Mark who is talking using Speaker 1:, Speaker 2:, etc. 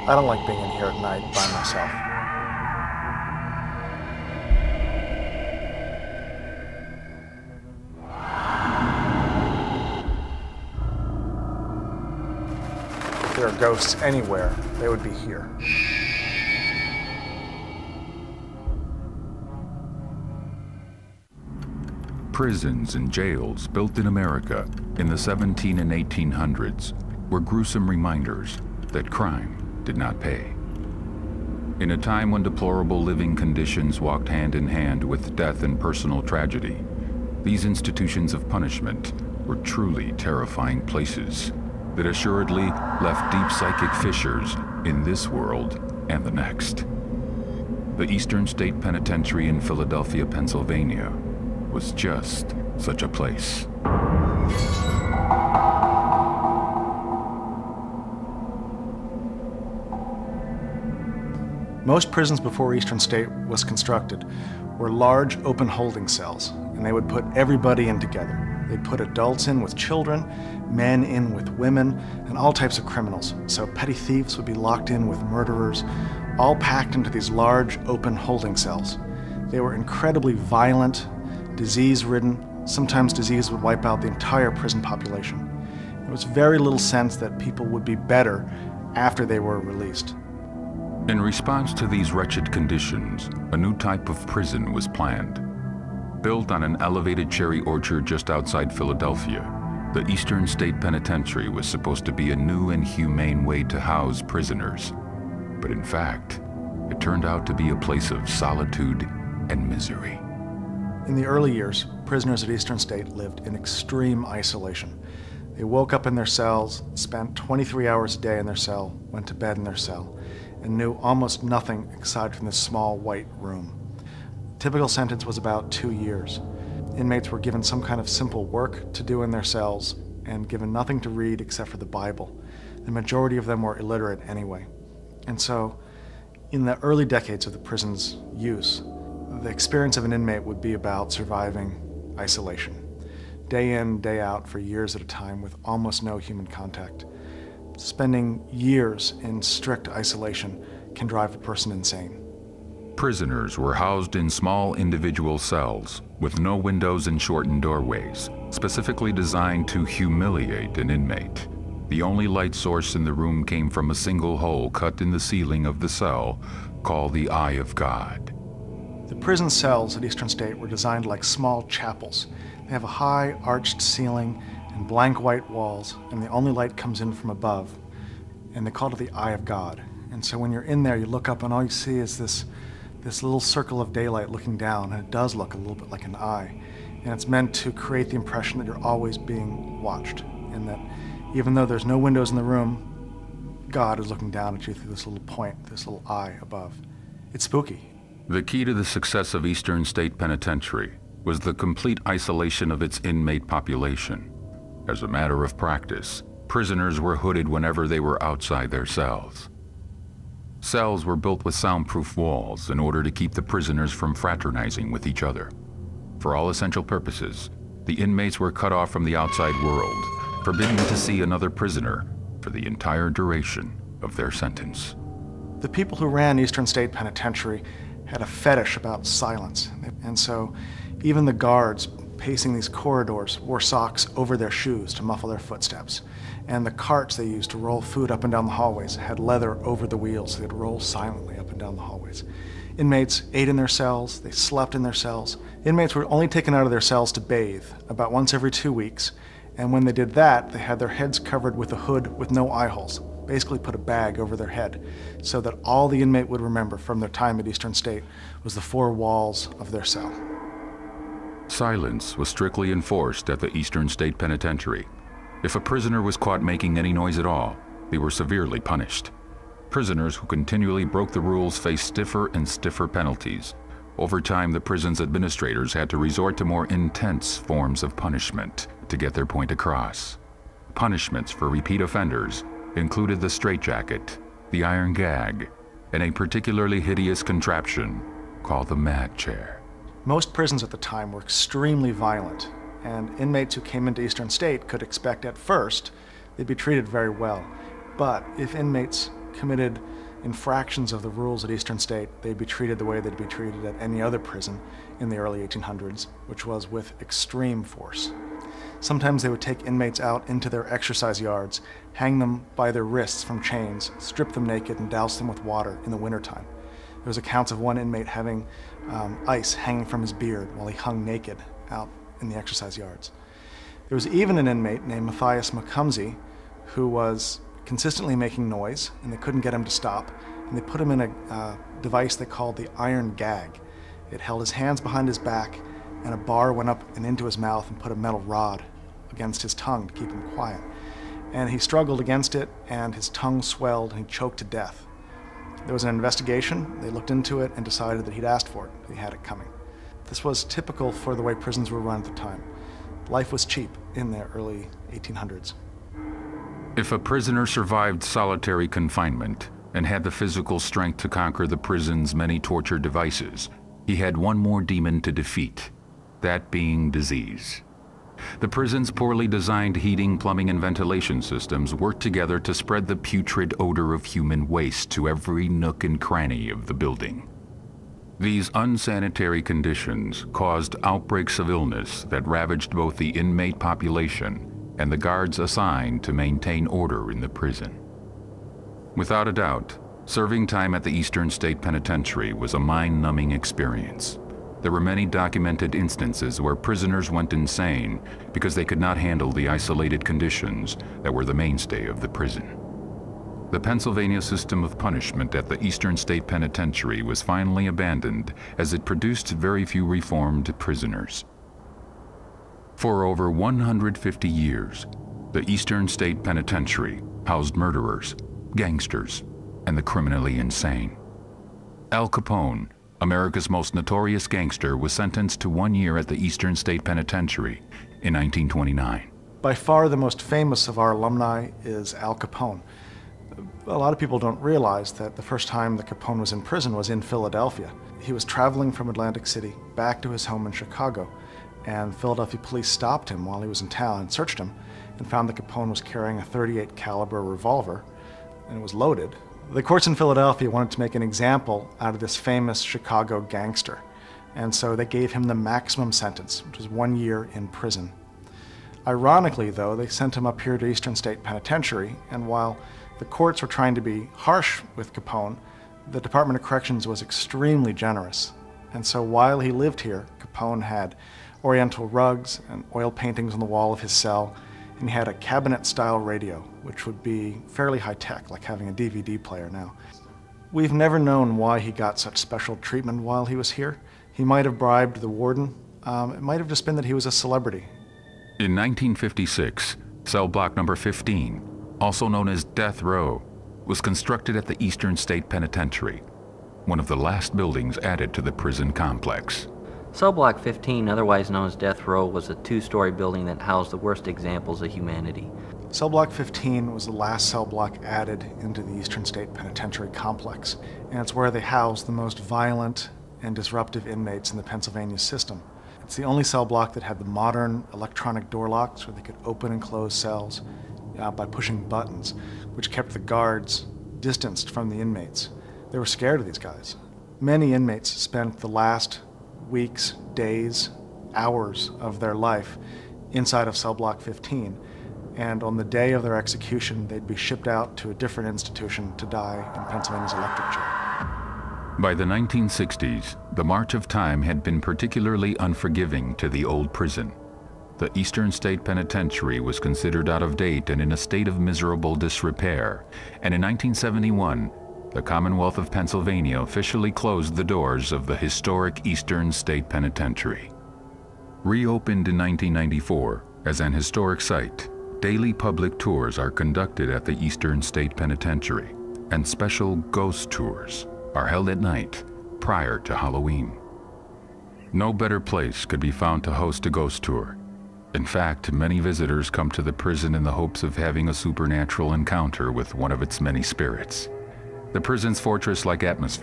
Speaker 1: I don't like being in here at night by myself. If there are ghosts anywhere, they would be here.
Speaker 2: Prisons and jails built in America in the 17 and 1800s were gruesome reminders that crime did not pay. In a time when deplorable living conditions walked hand in hand with death and personal tragedy, these institutions of punishment were truly terrifying places that assuredly left deep psychic fissures in this world and the next. The Eastern State Penitentiary in Philadelphia, Pennsylvania, was just such a place.
Speaker 1: Most prisons before Eastern State was constructed were large open holding cells, and they would put everybody in together. They'd put adults in with children, men in with women, and all types of criminals. So petty thieves would be locked in with murderers, all packed into these large open holding cells. They were incredibly violent, disease-ridden. Sometimes disease would wipe out the entire prison population. There was very little sense that people would be better after they were released.
Speaker 2: In response to these wretched conditions, a new type of prison was planned. Built on an elevated cherry orchard just outside Philadelphia, the Eastern State Penitentiary was supposed to be a new and humane way to house prisoners. But in fact, it turned out to be a place of solitude and misery.
Speaker 1: In the early years, prisoners at Eastern State lived in extreme isolation. They woke up in their cells, spent 23 hours a day in their cell, went to bed in their cell, and knew almost nothing aside from this small white room. Typical sentence was about 2 years. Inmates were given some kind of simple work to do in their cells and given nothing to read except for the Bible. The majority of them were illiterate anyway. And so, in the early decades of the prison's use, the experience of an inmate would be about surviving isolation. Day in, day out for years at a time with almost no human contact. Spending years in strict isolation can drive a person insane.
Speaker 2: Prisoners were housed in small individual cells with no windows and shortened doorways, specifically designed to humiliate an inmate. The only light source in the room came from a single hole cut in the ceiling of the cell called the Eye of God.
Speaker 1: The prison cells at Eastern State were designed like small chapels. They have a high arched ceiling and blank white walls, and the only light comes in from above. And they called it the Eye of God. And so when you're in there, you look up and all you see is this little circle of daylight looking down, and it does look a little bit like an eye. And it's meant to create the impression that you're always being watched, and that even though there's no windows in the room, God is looking down at you through this little point, this little eye above. It's spooky.
Speaker 2: The key to the success of Eastern State Penitentiary was the complete isolation of its inmate population. As a matter of practice, prisoners were hooded whenever they were outside their cells. Cells were built with soundproof walls in order to keep the prisoners from fraternizing with each other. For all essential purposes, the inmates were cut off from the outside world, forbidden to see another prisoner for the entire duration of their sentence.
Speaker 1: The people who ran Eastern State Penitentiary had a fetish about silence, and so even the guards pacing these corridors wore socks over their shoes to muffle their footsteps. And the carts they used to roll food up and down the hallways had leather over the wheels so they'd roll silently up and down the hallways. Inmates ate in their cells, they slept in their cells. Inmates were only taken out of their cells to bathe about once every 2 weeks, and when they did that, they had their heads covered with a hood with no eye holes. Basically put a bag over their head so that all the inmate would remember from their time at Eastern State was the 4 walls of their cell.
Speaker 2: Silence was strictly enforced at the Eastern State Penitentiary. If a prisoner was caught making any noise at all, they were severely punished. Prisoners who continually broke the rules faced stiffer and stiffer penalties. Over time, the prison's administrators had to resort to more intense forms of punishment to get their point across. Punishments for repeat offenders included the straitjacket, the iron gag, and a particularly hideous contraption called the mad chair.
Speaker 1: Most prisons at the time were extremely violent, and inmates who came into Eastern State could expect at first they'd be treated very well. But if inmates committed infractions of the rules at Eastern State, they'd be treated the way they'd be treated at any other prison in the early 1800s, which was with extreme force. Sometimes they would take inmates out into their exercise yards, hang them by their wrists from chains, strip them naked, and douse them with water in the wintertime. There was accounts of one inmate having ice hanging from his beard while he hung naked out in the exercise yards. There was even an inmate named Matthias Macumsey who was consistently making noise, and they couldn't get him to stop, and they put him in a device they called the iron gag. It held his hands behind his back, and a bar went up and into his mouth and put a metal rod against his tongue to keep him quiet. And he struggled against it, and his tongue swelled, and he choked to death. There was an investigation. They looked into it and decided that he'd asked for it. He had it coming. This was typical for the way prisons were run at the time. Life was cheap in the early 1800s.
Speaker 2: If a prisoner survived solitary confinement and had the physical strength to conquer the prison's many torture devices, he had one more demon to defeat, that being disease. The prison's poorly designed heating, plumbing, and ventilation systems worked together to spread the putrid odor of human waste to every nook and cranny of the building. These unsanitary conditions caused outbreaks of illness that ravaged both the inmate population and the guards assigned to maintain order in the prison. Without a doubt, serving time at the Eastern State Penitentiary was a mind-numbing experience. There were many documented instances where prisoners went insane because they could not handle the isolated conditions that were the mainstay of the prison. The Pennsylvania system of punishment at the Eastern State Penitentiary was finally abandoned as it produced very few reformed prisoners. For over 150 years, the Eastern State Penitentiary housed murderers, gangsters, and the criminally insane. Al Capone, America's most notorious gangster, was sentenced to 1 year at the Eastern State Penitentiary in 1929.
Speaker 1: By far the most famous of our alumni is Al Capone. A lot of people don't realize that the first time that Capone was in prison was in Philadelphia. He was traveling from Atlantic City back to his home in Chicago, and Philadelphia police stopped him while he was in town and searched him and found that Capone was carrying a .38 caliber revolver, and it was loaded. The courts in Philadelphia wanted to make an example out of this famous Chicago gangster, and so they gave him the maximum sentence, which was 1 year in prison. Ironically, though, they sent him up here to Eastern State Penitentiary, and while the courts were trying to be harsh with Capone, the Department of Corrections was extremely generous. And so while he lived here, Capone had oriental rugs and oil paintings on the wall of his cell, and he had a cabinet-style radio, which would be fairly high-tech, like having a DVD player now. We've never known why he got such special treatment while he was here. He might have bribed the warden. It might have just been that he was a celebrity.
Speaker 2: In 1956, cell block number 15, also known as Death Row, was constructed at the Eastern State Penitentiary, one of the last buildings added to the prison complex.
Speaker 3: Cell Block 15, otherwise known as Death Row, was a two-story building that housed the worst examples of humanity.
Speaker 1: Cell Block 15 was the last cell block added into the Eastern State Penitentiary complex, and it's where they housed the most violent and disruptive inmates in the Pennsylvania system. It's the only cell block that had the modern electronic door locks where they could open and close cells by pushing buttons, which kept the guards distanced from the inmates. They were scared of these guys. Many inmates spent the last weeks, days, hours of their life inside of Cell Block 15, and on the day of their execution, they'd be shipped out to a different institution to die in Pennsylvania's electric chair.
Speaker 2: By the 1960s, the march of time had been particularly unforgiving to the old prison. The Eastern State Penitentiary was considered out of date and in a state of miserable disrepair, and in 1971, the Commonwealth of Pennsylvania officially closed the doors of the historic Eastern State Penitentiary. Reopened in 1994 as an historic site, daily public tours are conducted at the Eastern State Penitentiary, and special ghost tours are held at night prior to Halloween. No better place could be found to host a ghost tour. In fact, many visitors come to the prison in the hopes of having a supernatural encounter with one of its many spirits. The prison's fortress-like atmosphere